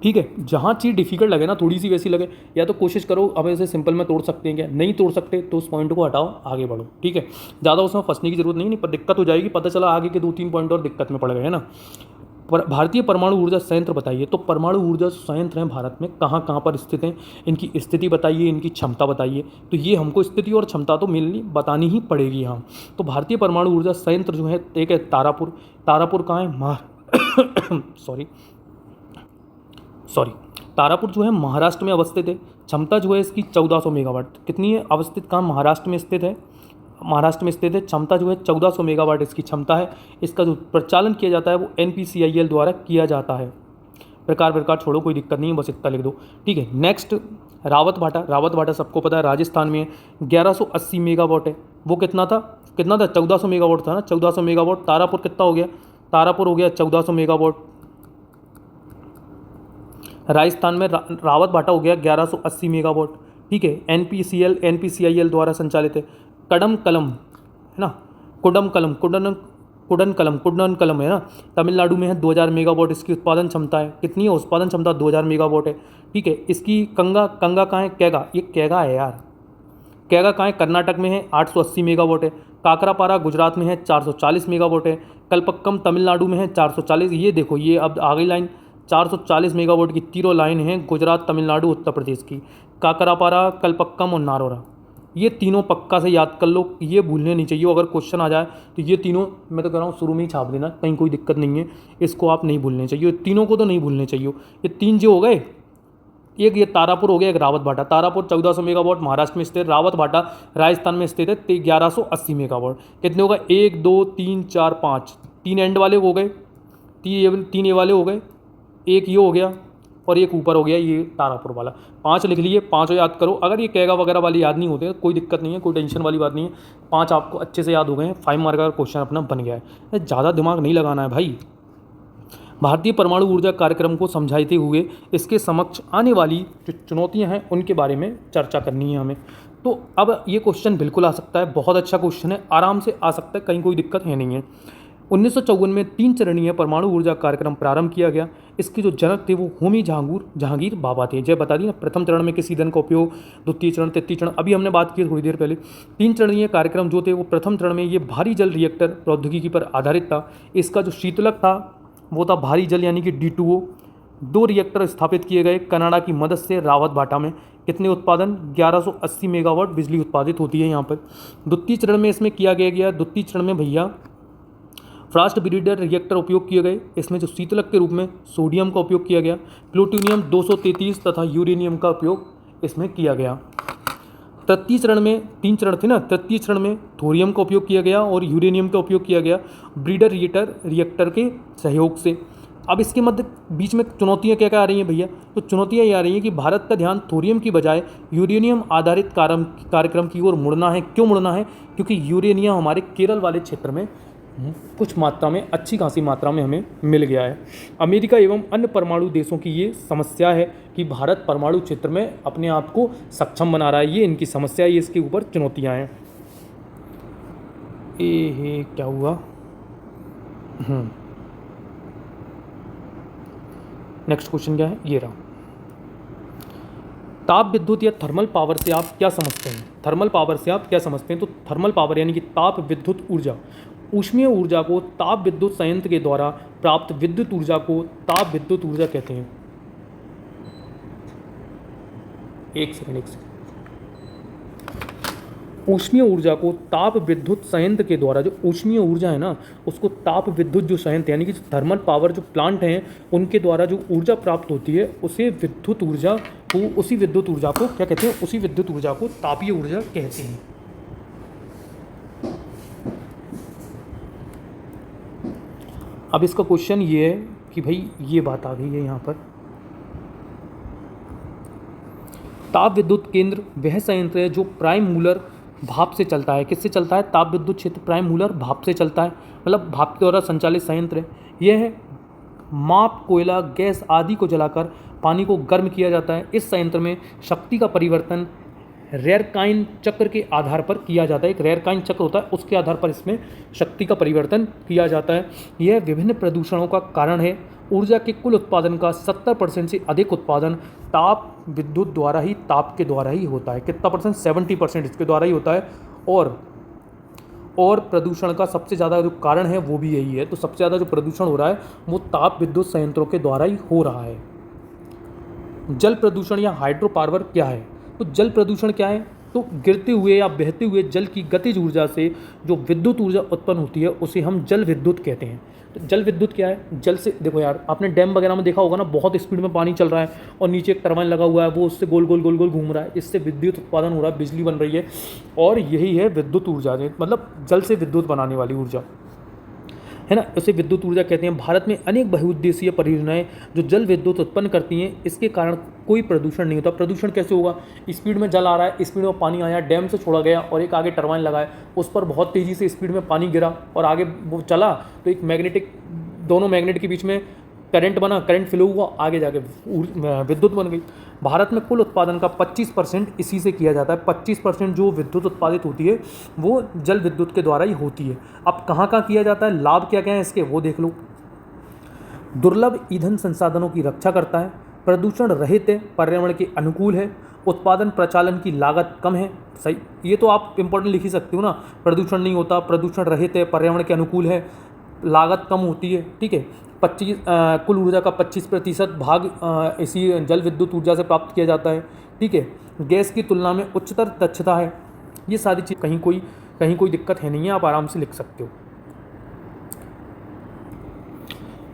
ठीक है। जहाँ चीज़ डिफिकल्ट लगे ना, थोड़ी सी वैसी लगे, या तो कोशिश करो अब ऐसे सिंपल में तोड़ सकते हैं क्या, नहीं तोड़ सकते तो उस पॉइंट को हटाओ, आगे बढ़ो, ठीक है। ज़्यादा उसमें फंसने की जरूरत नहीं पर दिक्कत हो जाएगी, पता चला आगे के 2-3 पॉइंट और दिक्कत में पड़ गए, है ना। भारतीय परमाणु ऊर्जा संयंत्र बताइए। तो परमाणु ऊर्जा संयंत्र हैं भारत में, कहाँ कहाँ पर स्थित हैं, इनकी स्थिति बताइए, इनकी क्षमता बताइए। तो ये हमको स्थिति और क्षमता तो मेनली बतानी ही पड़ेगी यहाँ। तो भारतीय परमाणु ऊर्जा संयंत्र जो है, एक है तारापुर कहाँ है, तारापुर जो है महाराष्ट्र में अवस्थित है। क्षमता जो है इसकी 1400 मेगावाट। कितनी है? अवस्थित कहाँ? महाराष्ट्र में स्थित है, क्षमता जो है 1400 मेगावाट इसकी क्षमता है। इसका जो प्रचालन किया जाता है वो NPCIL द्वारा किया जाता है। प्रकार छोड़ो, कोई दिक्कत नहीं है, बस इतना लिख दो, ठीक है। नेक्स्ट रावत भाटा सबको पता है राजस्थान में है, 1180 मेगावाट है। वो कितना था 1400 मेगावाट था ना, 1400 मेगावाट। तारापुर कितना हो गया, तारापुर हो गया 1400 मेगावाट। राजस्थान में रावत भाटा हो गया 1180 मेगावाट, ठीक है। NPCIL द्वारा संचालित है। कड़म कलम है ना, कुडन कलम है ना, तमिलनाडु में है, 2000 मेगावाट इसकी उत्पादन क्षमता है। कितनी है उत्पादन क्षमता, 2000 मेगावाट है, ठीक है। इसकी कंगा कहाँ है, कैगा, ये कैगा है यार, कैगा कहाँ है, कर्नाटक में है, 880 मेगावाट है। काकरापारा गुजरात में है, 440 मेगावाट है। कलपक्कम तमिलनाडु में है, 440। ये देखो, ये अब आ गई लाइन, 440 मेगावाट की तीनों लाइन है, गुजरात, तमिलनाडु, उत्तर प्रदेश की। काकरापारा, कलपक्कम और नारोरा, ये तीनों पक्का से याद कर लो, ये भूलने नहीं चाहिए। अगर क्वेश्चन आ जाए तो ये तीनों, मैं तो कह रहा हूँ शुरू में ही छाप देना, कहीं कोई दिक्कत नहीं है, इसको आप नहीं भूलने चाहिए, तीनों को तो नहीं भूलने चाहिए। ये तीन जो हो गए, एक ये तारापुर हो गया, एक रावत भाटा। तारापुर 1400 मेगावाट महाराष्ट्र में स्थित, रावत भाटा राजस्थान में स्थित है, 1180 मेगावाट। कितने होगा, 1 2 3 4 5, 3 एंड वाले हो गए, 3 ये वाले हो गए, एक ये हो गया और एक ऊपर हो गया ये तारापुर वाला। 5 लिख लिए, 5 याद करो। अगर ये कैगा वगैरह वाली याद नहीं होते कोई दिक्कत नहीं है, कोई टेंशन वाली बात नहीं है। 5 आपको अच्छे से याद हो गए हैं, 5 मार्क का क्वेश्चन अपना बन गया है। ज़्यादा दिमाग नहीं लगाना है भाई। भारतीय परमाणु ऊर्जा कार्यक्रम को समझाते हुए इसके समक्ष आने वाली जो चुनौतियां हैं उनके बारे में चर्चा करनी है हमें। तो अब ये क्वेश्चन बिल्कुल आ सकता है, बहुत अच्छा क्वेश्चन है, आराम से आ सकता है, कहीं कोई दिक्कत है नहीं है। 1954 में 3 चरणीय परमाणु ऊर्जा कार्यक्रम प्रारंभ किया गया। इसके जो जनक थे वो होमी जहांगीर भाभा थे। जय बता दी ना, प्रथम चरण में किस ईंधन का उपयोग, द्वितीय चरण, तृतीय चरण, अभी हमने बात की थोड़ी देर पहले। 3 चरणीय कार्यक्रम जो थे वो प्रथम चरण में ये भारी जल रिएक्टर प्रौद्योगिकी पर आधारित था। इसका जो शीतलक था वो था भारी जल यानी कि D2O। 2 रिएक्टर स्थापित किए गए कनाडा की मदद से रावत भाटा में। कितने उत्पादन, 1180 मेगावाट बिजली उत्पादित होती है यहाँ पर। द्वितीय चरण में इसमें किया गया द्वितीय चरण में भैया फास्ट ब्रीडर रिएक्टर उपयोग किए गए। इसमें जो शीतलक के रूप में सोडियम का उपयोग किया गया, प्लूटोनियम 233 तथा यूरेनियम का उपयोग इसमें किया गया। तृतीय चरण में 3 चरण थे ना, तृतीय चरण में थोरियम का उपयोग किया गया और यूरेनियम का उपयोग किया गया ब्रीडर रिएक्टर के सहयोग से। अब इसके मध्य बीच में चुनौतियाँ क्या क्या आ रही हैं भैया, तो चुनौतियाँ ये आ रही हैं कि भारत का ध्यान थोरियम की बजाय यूरेनियम आधारित कार्यक्रम की ओर मुड़ना है। क्यों मुड़ना है, क्योंकि यूरेनियम हमारे केरल वाले क्षेत्र में कुछ मात्रा में, अच्छी खासी मात्रा में हमें मिल गया है। अमेरिका एवं अन्य परमाणु देशों की ये समस्या है कि भारत परमाणु क्षेत्र में अपने आप को सक्षम बना रहा है, ये इनकी समस्या है, ये इसके ऊपर चुनौतियां हैं। ये क्या हुआ, नेक्स्ट क्वेश्चन क्या है, ये रहा। ताप विद्युत या थर्मल पावर से आप क्या समझते हैं, थर्मल पावर से आप क्या समझते हैं, तो थर्मल पावर यानी कि ताप विद्युत ऊर्जा, ऊष्मीय ऊर्जा को ताप विद्युत संयंत्र के द्वारा प्राप्त विद्युत ऊर्जा को ताप विद्युत ऊर्जा कहते हैं। एक सेकंड, ऊष्मीय ऊर्जा को ताप विद्युत संयंत्र के द्वारा, जो ऊष्मीय ऊर्जा है ना उसको ताप विद्युत जो संयंत्र यानी कि थर्मल पावर जो प्लांट हैं उनके द्वारा जो ऊर्जा प्राप्त होती है उसे विद्युत ऊर्जा को, उसी विद्युत ऊर्जा को क्या कहते हैं, उसी विद्युत ऊर्जा को तापीय ऊर्जा कहते हैं। अब इसका क्वेश्चन ये है कि भाई ये बात आ गई है यहाँ पर, ताप विद्युत केंद्र वह संयंत्र है जो प्राइम मूलर भाप से चलता है। किससे चलता है, ताप विद्युत क्षेत्र प्राइम मूलर भाप से चलता है, मतलब भाप के द्वारा संचालित संयंत्र है। यह है माप, कोयला, गैस आदि को जलाकर पानी को गर्म किया जाता है। इस संयंत्र में शक्ति का परिवर्तन रेरकाइन चक्र के आधार पर किया जाता है। एक रेरकाइन चक्र होता है, उसके आधार पर इसमें शक्ति का परिवर्तन किया जाता है। यह विभिन्न प्रदूषणों का कारण है। ऊर्जा के कुल उत्पादन का 70% से अधिक उत्पादन ताप विद्युत द्वारा ही, ताप के द्वारा ही होता है। कितना परसेंट, 70% इसके द्वारा ही होता है। और प्रदूषण का सबसे ज़्यादा जो कारण है वो भी यही है। तो सबसे ज़्यादा जो प्रदूषण हो रहा है वो ताप विद्युत संयंत्रों के द्वारा ही हो रहा है। जल प्रदूषण या हाइड्रो पावर क्या है, तो जल प्रदूषण क्या है, तो गिरते हुए या बहते हुए जल की गतिज ऊर्जा से जो विद्युत ऊर्जा उत्पन्न होती है उसे हम जल विद्युत कहते हैं। तो जल विद्युत क्या है, जल से, देखो यार आपने डैम वगैरह में देखा होगा ना, बहुत स्पीड में पानी चल रहा है और नीचे एक टरबाइन लगा हुआ है, वो उससे गोल गोल गोल गोल घूम रहा है, इससे विद्युत उत्पादन हो रहा है, बिजली बन रही है, और यही है विद्युत ऊर्जा, मतलब जल से विद्युत बनाने वाली ऊर्जा। है ना, उसे विद्युत ऊर्जा कहते हैं। भारत में अनेक बहुउद्देशीय परियोजनाएं जो जल विद्युत उत्पन्न करती हैं, इसके कारण कोई प्रदूषण नहीं होता। प्रदूषण कैसे होगा? स्पीड में जल आ रहा है, स्पीड में पानी आया, डैम से छोड़ा गया और एक आगे टरबाइन लगाया, उस पर बहुत तेज़ी से स्पीड में पानी गिरा और आगे वो चला, तो एक मैग्नेटिक, दोनों मैग्नेट के बीच में करंट बना, करंट फ्लो हुआ, आगे जाके विद्युत बन गई। भारत में कुल उत्पादन का 25% इसी से किया जाता है। 25% जो विद्युत उत्पादित होती है वो जल विद्युत के द्वारा ही होती है। अब कहाँ कहाँ किया जाता है, लाभ क्या क्या है इसके, वो देख लो। दुर्लभ ईंधन संसाधनों की रक्षा करता है, प्रदूषण रहित है, पर्यावरण के अनुकूल है, उत्पादन प्रचालन की लागत कम है। सही, ये तो आप इंपॉर्टेंट लिख ही सकते हो ना, प्रदूषण नहीं होता, प्रदूषण रहित है, पर्यावरण के अनुकूल है, लागत कम होती है। ठीक है, 25 कुल ऊर्जा का 25% भाग इसी जल विद्युत ऊर्जा से प्राप्त किया जाता है। ठीक है, गैस की तुलना में उच्चतर दक्षता है। ये सारी चीज़ कहीं कोई दिक्कत है नहीं है, आप आराम से लिख सकते हो।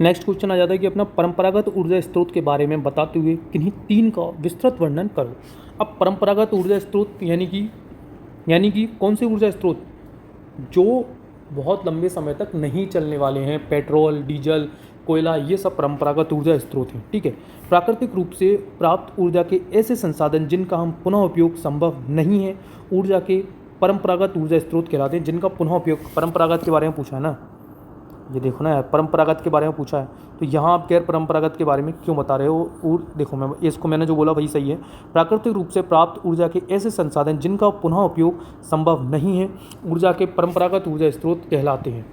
नेक्स्ट क्वेश्चन आ जाता है कि अपना परंपरागत ऊर्जा स्रोत के बारे में बताते हुए किन्हीं 3 का विस्तृत वर्णन करो। अब परंपरागत ऊर्जा स्रोत यानी कि कौन से ऊर्जा स्रोत जो बहुत लंबे समय तक नहीं चलने वाले हैं, पेट्रोल, डीजल, कोयला, ये सब परंपरागत ऊर्जा स्रोत हैं। ठीक है, प्राकृतिक रूप से प्राप्त ऊर्जा के ऐसे संसाधन जिनका हम पुनः उपयोग संभव नहीं है, ऊर्जा के परंपरागत ऊर्जा स्रोत कहलाते हैं। जिनका पुनः उपयोग, परंपरागत के बारे में पूछा है ना, ये देखो ना यार, परंपरागत के बारे में पूछा है, तो यहाँ आप गैर परंपरागत के बारे में क्यों बता रहे हो? और देखो, मैंने जो बोला वही सही है। प्राकृतिक रूप से प्राप्त ऊर्जा के ऐसे संसाधन जिनका पुनः उपयोग संभव नहीं है, ऊर्जा के परंपरागत ऊर्जा स्रोत कहलाते हैं।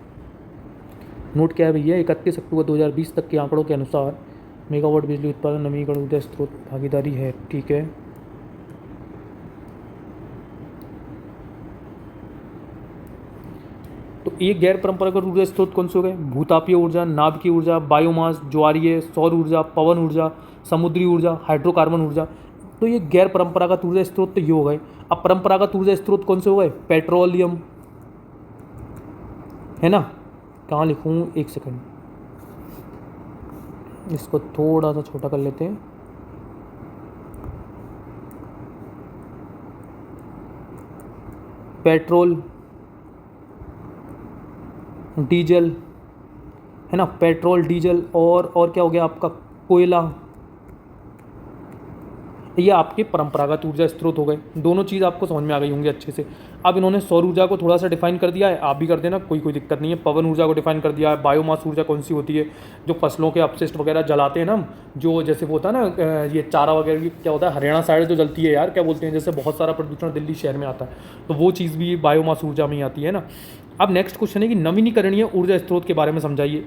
नोट क्या है भैया, 31 अक्टूबर 2020 तक के आंकड़ों के अनुसार मेगावाट बिजली उत्पादन नवीकरण ऊर्जा स्रोत भागीदारी है। ठीक है, तो एक गैर परंपरागत ऊर्जा स्रोत कौन से हो गए? भूतापीय ऊर्जा, नाभिकीय ऊर्जा, बायोमास, ज्वारीय, सौर ऊर्जा, पवन ऊर्जा, समुद्री ऊर्जा, हाइड्रोकार्बन ऊर्जा। तो ये गैर परंपरागत ऊर्जा स्रोत तो ये हो गए। अब परंपरागत ऊर्जा स्रोत कौन से हो गए? पेट्रोलियम, है ना, कहाँ लिखूँ, एक सेकंड, इसको थोड़ा सा छोटा कर लेते हैं। पेट्रोल, डीजल, है ना, पेट्रोल, डीजल और क्या हो गया आपका, कोयला, ये आपके परंपरागत ऊर्जा स्रोत हो गए। दोनों चीज़ आपको समझ में आ गई होंगी अच्छे से। अब इन्होंने सौर ऊर्जा को थोड़ा सा डिफाइन कर दिया है, आप भी कर देना, कोई दिक्कत नहीं है। पवन ऊर्जा को डिफाइन कर दिया है। बायोमास ऊर्जा कौन सी होती है? जो फसलों के अपशिष्ट वगैरह जलाते हैं ना, जो जैसे वो होता है ना, ये चारा वगैरह क्या होता है, हरियाणा साइड जो जलती है यार, क्या बोलते हैं, जैसे बहुत सारा प्रदूषण दिल्ली शहर में आता है, तो वो चीज़ भी बायोमास ऊर्जा में ही आती है ना। अब नेक्स्ट क्वेश्चन है कि नवीनीकरणीय ऊर्जा स्रोत के बारे में समझाइए।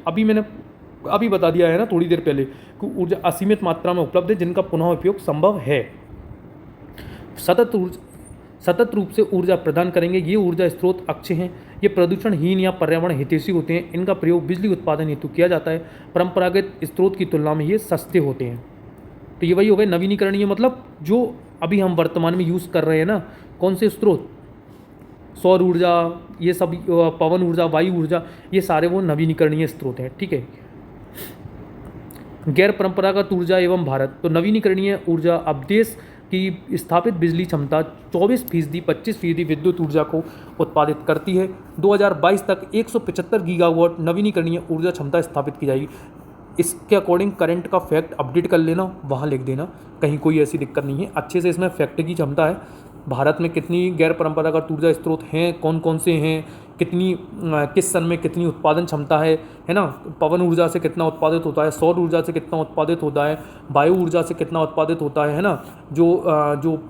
अभी बता दिया है ना थोड़ी देर पहले कि ऊर्जा असीमित मात्रा में उपलब्ध है जिनका पुनः उपयोग संभव है, सतत रूप से ऊर्जा प्रदान करेंगे। ये ऊर्जा स्रोत अच्छे हैं, ये प्रदूषणहीन या पर्यावरण हितैषी होते हैं, इनका प्रयोग बिजली उत्पादन हेतु किया जाता है। परंपरागत स्रोत की तुलना में ये सस्ते होते हैं। तो ये वही हो गए नवीनीकरणीय, मतलब जो अभी हम वर्तमान में यूज़ कर रहे हैं ना, कौन से स्रोत, सौर ऊर्जा, ये सब, पवन ऊर्जा, वायु ऊर्जा, ये सारे वो नवीनीकरणीय स्रोत हैं। ठीक है, गैर परंपरागत ऊर्जा एवं भारत। तो नवीनीकरणीय ऊर्जा अब देश की स्थापित बिजली क्षमता 24%, 25% विद्युत ऊर्जा को उत्पादित करती है। 2022 तक 175 गीगावाट नवीनीकरणीय ऊर्जा क्षमता स्थापित की जाएगी। इसके अकॉर्डिंग करंट का फैक्ट अपडेट कर लेना, वहाँ लिख देना, कहीं कोई ऐसी दिक्कत नहीं है। अच्छे से इसमें फैक्ट की क्षमता है, भारत में कितनी गैर परंपरागत ऊर्जा स्रोत हैं, कौन कौन से हैं, किस सन में कितनी उत्पादन क्षमता है ना, पवन ऊर्जा से कितना उत्पादित होता है, सौर ऊर्जा से कितना उत्पादित होता है, वायु ऊर्जा से कितना उत्पादित होता है ना, जो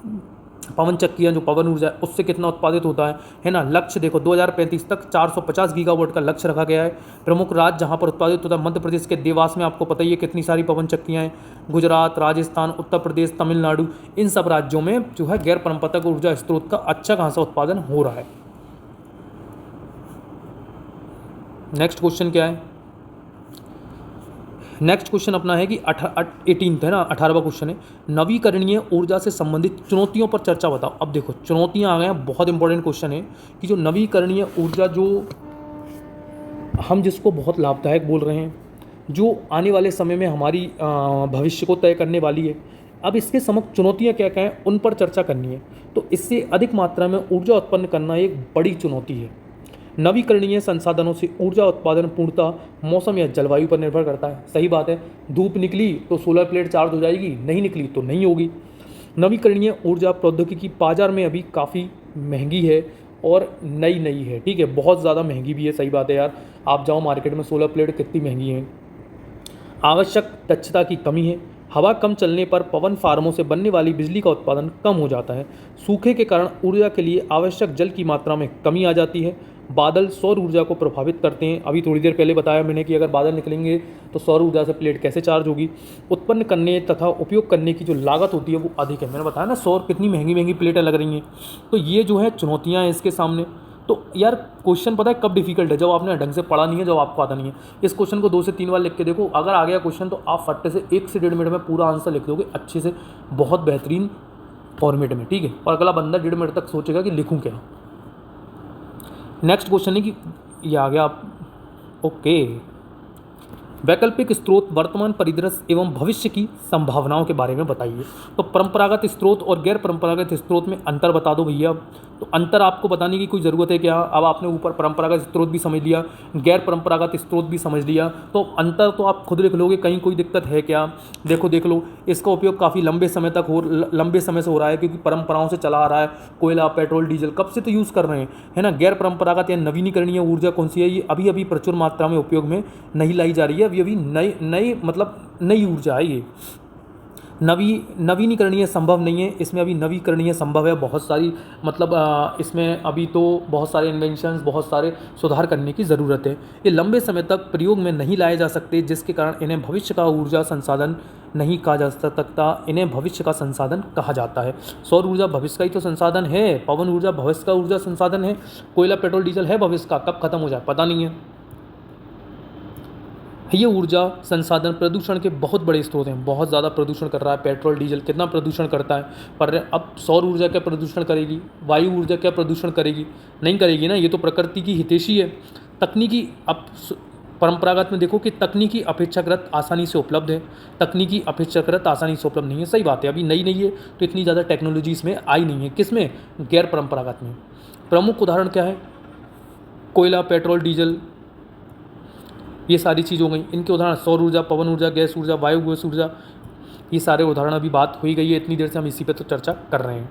पवन चक्कियाँ, जो पवन ऊर्जा है उससे कितना उत्पादित होता है ना। लक्ष्य देखो 2035 तक 450 गीगावाट का लक्ष्य रखा गया है। प्रमुख राज्य जहाँ पर उत्पादित होता है, मध्य प्रदेश के देवास में आपको पता ही है कितनी सारी पवन चक्कियाँ हैं, गुजरात, राजस्थान, उत्तर प्रदेश, तमिलनाडु, इन सब राज्यों में जो है गैर परंपरागत ऊर्जा स्रोत का अच्छा खासा उत्पादन हो रहा है। नेक्स्ट क्वेश्चन क्या है? नेक्स्ट क्वेश्चन अपना है कि 18 है ना, 18वां क्वेश्चन है, नवीकरणीय ऊर्जा से संबंधित चुनौतियों पर चर्चा बताओ। अब देखो चुनौतियां आ गए हैं, बहुत इंपॉर्टेंट क्वेश्चन है कि जो नवीकरणीय ऊर्जा, जो हम जिसको बहुत लाभदायक बोल रहे हैं, जो आने वाले समय में हमारी भविष्य को तय करने वाली है, अब इसके समक्ष चुनौतियां क्या क्या हैं, उन पर चर्चा करनी है। तो इससे अधिक मात्रा में ऊर्जा उत्पन्न करना एक बड़ी चुनौती है। नवीकरणीय संसाधनों से ऊर्जा उत्पादन पूर्णतः मौसम या जलवायु पर निर्भर करता है। सही बात है, धूप निकली तो सोलर प्लेट चार्ज हो जाएगी, नहीं निकली तो नहीं होगी। नवीकरणीय ऊर्जा प्रौद्योगिकी बाजार में अभी काफ़ी महंगी है और नई नई है, ठीक है, बहुत ज़्यादा महंगी भी है। सही बात है यार, आप जाओ मार्केट में, सोलर प्लेट कितनी महंगी है। आवश्यक दक्षता की कमी है। हवा कम चलने पर पवन फार्मों से बनने वाली बिजली का उत्पादन कम हो जाता है। सूखे के कारण ऊर्जा के लिए आवश्यक जल की मात्रा में कमी आ जाती है। बादल सौर ऊर्जा को प्रभावित करते हैं। अभी थोड़ी देर पहले बताया मैंने कि अगर बादल निकलेंगे तो सौर ऊर्जा से प्लेट कैसे चार्ज होगी। उत्पन्न करने तथा उपयोग करने की जो लागत होती है वो अधिक है। मैंने बताया ना, सौर कितनी महंगी महंगी प्लेटें लग रही हैं। तो ये जो है चुनौतियाँ हैं इसके सामने। तो यार क्वेश्चन पता है कब डिफिकल्ट है, जब आपने ढंग से पढ़ा नहीं है, जब आपको आता नहीं है। इस क्वेश्चन को 2 से 3 बार लिख के देखो, अगर आ गया क्वेश्चन तो आप फट्टे से 1 से 1.5 मिनट में पूरा आंसर लिख दोगे अच्छे से, बहुत बेहतरीन फॉर्मेट में, ठीक है। और अगला बंदा 1.5 मिनट तक सोचेगा कि लिखूं क्या। नेक्स्ट क्वेश्चन है कि ये आ गया आप, ओके। वैकल्पिक स्रोत वर्तमान परिदृश्य एवं भविष्य की संभावनाओं के बारे में बताइए। तो परंपरागत स्रोत और गैर परंपरागत स्रोत में अंतर बता दो भैया। तो अंतर आपको बताने की कोई ज़रूरत है क्या? अब आपने ऊपर परंपरागत स्रोत भी समझ लिया, गैर परंपरागत स्रोत भी समझ लिया, तो अंतर तो आप खुद लिख लोगे, कहीं कोई दिक्कत है क्या? देखो देख लो, इसका उपयोग काफ़ी लंबे समय से हो रहा है, क्योंकि परंपराओं से चला आ रहा है। कोयला, पेट्रोल, डीजल कब से तो यूज़ कर रहे हैं, है ना। गैर परंपरागत या नवीनीकरणीय ऊर्जा कौन सी है? ये अभी अभी प्रचुर मात्रा में उपयोग में नहीं लाई जा रही है, अभी नई ऊर्जा है ये। नवीनीकरणीय संभव नहीं है, इसमें अभी नवीकरणीय संभव है बहुत सारी, इसमें अभी तो बहुत सारे इन्वेंशंस, बहुत सारे सुधार करने की ज़रूरत है। ये लंबे समय तक प्रयोग में नहीं लाए जा सकते, जिसके कारण इन्हें भविष्य का ऊर्जा संसाधन नहीं कहा जा सकता, इन्हें भविष्य का संसाधन कहा जाता है। सौर ऊर्जा भविष्य का ही तो संसाधन है, पवन ऊर्जा भविष्य का ऊर्जा संसाधन है, कोयला, पेट्रोल, डीजल है भविष्य का, कब खत्म हो जाए पता नहीं है। ये ऊर्जा संसाधन प्रदूषण के बहुत बड़े स्रोत हैं, बहुत ज़्यादा प्रदूषण कर रहा है। पेट्रोल, डीजल कितना प्रदूषण करता है, पर अब सौर ऊर्जा क्या प्रदूषण करेगी, वायु ऊर्जा क्या प्रदूषण करेगी? नहीं करेगी ना, ये तो प्रकृति की हितैषी है। तकनीकी, अब परंपरागत में देखो कि तकनीकी अपेक्षाकृत आसानी से उपलब्ध है, तकनीकी अपेक्षाकृत आसानी से उपलब्ध नहीं है। सही बात है, अभी नई है तो इतनी ज़्यादा टेक्नोलॉजी इसमें आई नहीं है। किसमें? गैर परंपरागत में। प्रमुख उदाहरण क्या है? कोयला, पेट्रोल, डीजल, ये सारी चीज़ हो गई। इनके उदाहरण सौर ऊर्जा, पवन ऊर्जा, गैस ऊर्जा, वायु गैस ऊर्जा, ये सारे उदाहरण अभी बात हो ही गई है, इतनी देर से हम इसी पे तो चर्चा कर रहे हैं।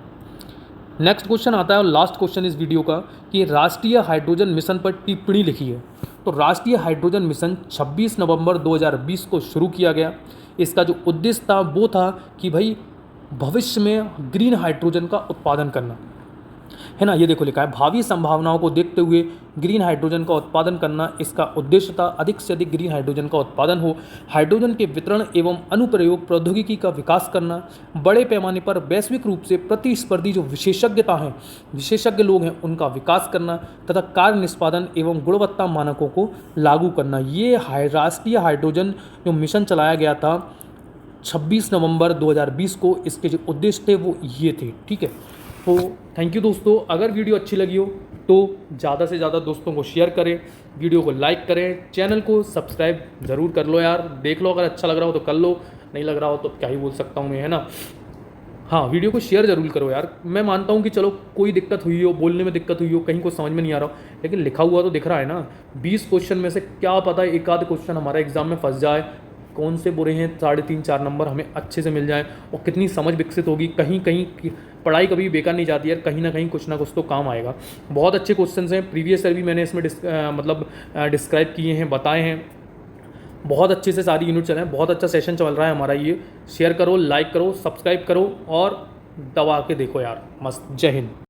नेक्स्ट क्वेश्चन आता है और लास्ट क्वेश्चन इस वीडियो का, कि राष्ट्रीय हाइड्रोजन मिशन पर टिप्पणी लिखी है। तो राष्ट्रीय हाइड्रोजन मिशन 26 नवंबर 2020 को शुरू किया गया। इसका जो उद्देश्य था वो था कि भाई भविष्य में ग्रीन हाइड्रोजन का उत्पादन करना, है ना। ये देखो लिखा है, भावी संभावनाओं को देखते हुए ग्रीन हाइड्रोजन का उत्पादन करना इसका उद्देश्य था। अधिक से अधिक ग्रीन हाइड्रोजन का उत्पादन हो, हाइड्रोजन के वितरण एवं अनुप्रयोग प्रौद्योगिकी का विकास करना, बड़े पैमाने पर वैश्विक रूप से प्रतिस्पर्धी जो विशेषज्ञ लोग हैं उनका विकास करना, तथा कार्य निष्पादन एवं गुणवत्ता मानकों को लागू करना। ये राष्ट्रीय हाइड्रोजन जो मिशन चलाया गया था 26 नवंबर 2020 को, इसके जो उद्देश्य थे वो ये थे, ठीक है। तो थैंक यू दोस्तों, अगर वीडियो अच्छी लगी हो तो ज़्यादा से ज़्यादा दोस्तों को शेयर करें, वीडियो को लाइक करें, चैनल को सब्सक्राइब ज़रूर कर लो यार। देख लो, अगर अच्छा लग रहा हो तो कर लो, नहीं लग रहा हो तो क्या ही बोल सकता हूँ मैं, है ना। हाँ, वीडियो को शेयर ज़रूर करो यार। मैं मानता हूँ कि चलो कोई दिक्कत हुई हो, बोलने में दिक्कत हुई हो, कहीं कुछ समझ में नहीं आ रहा हो, लेकिन लिखा हुआ तो दिख रहा है ना। 20 क्वेश्चन में से क्या पता एक आध क्वेश्चन हमारा एग्जाम में फंस जाए, कौन से बुरे हैं 3.5-4 नंबर हमें अच्छे से मिल जाए, और कितनी समझ विकसित होगी। कहीं कहीं पढ़ाई कभी बेकार नहीं जाती यार, कहीं ना कहीं कुछ ना कुछ तो काम आएगा। बहुत अच्छे क्वेश्चंस हैं, प्रीवियस ईयर भी मैंने इसमें डिस्क्राइब किए हैं, बताए हैं। बहुत अच्छे से सारी यूनिट चले हैं, बहुत अच्छा सेशन चल रहा है हमारा ये। शेयर करो, लाइक करो, सब्सक्राइब करो और दबा के देखो यार, मस्त। जय हिंद।